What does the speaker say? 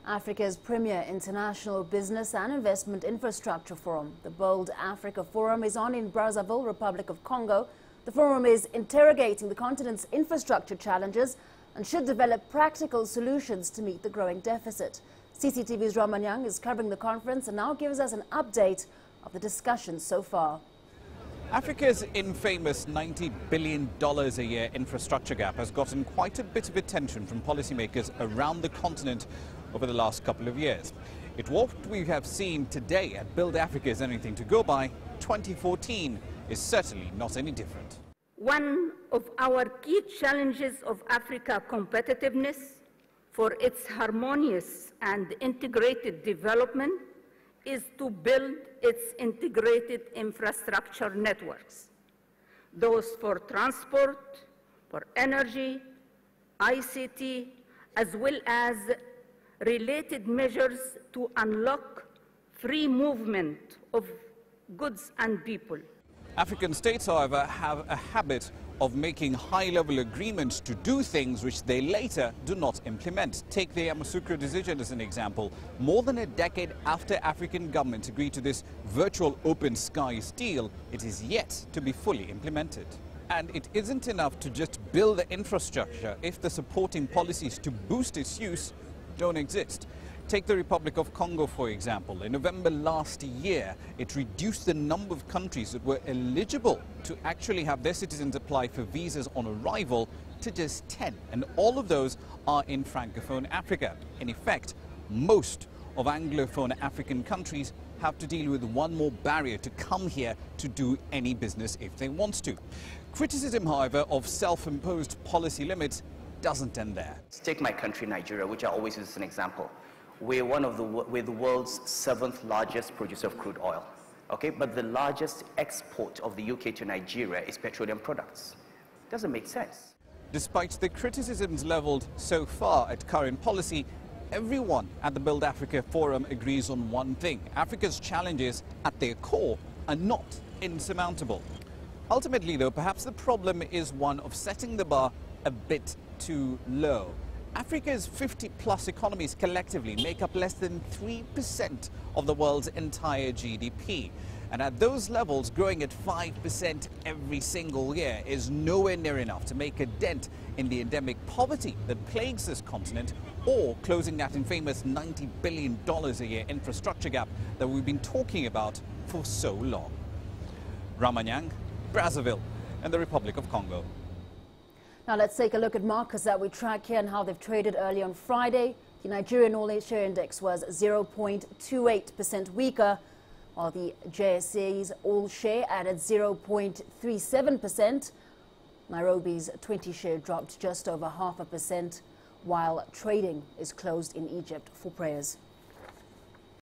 Africa's premier international business and investment infrastructure forum. The Bold Africa Forum is on in Brazzaville, Republic of Congo. The forum is interrogating the continent's infrastructure challenges and should develop practical solutions to meet the growing deficit. CCTV's Ramanyang is covering the conference and now gives us an update of the discussions so far. Africa's infamous $90 billion a year infrastructure gap has gotten quite a bit of attention from policymakers around the continent over the last couple of years. If what we have seen today at Build Africa is anything to go by, 2014 is certainly not any different. One of our key challenges of Africa's competitiveness for its harmonious and integrated development is to build its integrated infrastructure networks, those for transport, for energy, ICT, as well as related measures to unlock free movement of goods and people. African states, however, have a habit of making high-level agreements to do things which they later do not implement. Take the Yamoussoukro decision as an example. More than a decade after African governments agreed to this virtual open skies deal, it is yet to be fully implemented. And it isn't enough to just build the infrastructure if the supporting policies to boost its use don't exist. Take the Republic of Congo, for example. In November last year, it reduced the number of countries that were eligible to actually have their citizens apply for visas on arrival to just 10. And all of those are in Francophone Africa. In effect, most of Anglophone African countries have to deal with one more barrier to come here to do any business if they want to. Criticism, however, of self-imposed policy limits doesn't end there. Take my country, Nigeria, which I always use as an example. We're the world's 7th largest producer of crude oil, okay? But the largest export of the UK to Nigeria is petroleum products. Doesn't make sense. Despite the criticisms leveled so far at current policy, everyone at the Build Africa Forum agrees on one thing. Africa's challenges at their core are not insurmountable. Ultimately, though, perhaps the problem is one of setting the bar a bit too low. Africa's 50-plus economies collectively make up less than 3% of the world's entire GDP. And at those levels, growing at 5% every single year is nowhere near enough to make a dent in the endemic poverty that plagues this continent or closing that infamous $90 billion a year infrastructure gap that we've been talking about for so long. Ramanyang, Brazzaville, and the Republic of Congo. Now let's take a look at markets that we track here and how they've traded early on Friday. The Nigerian All-Share Index was 0.28% weaker, while the JSE's All-Share added 0.37%. Nairobi's 20-share dropped just over 0.5%, while trading is closed in Egypt for prayers.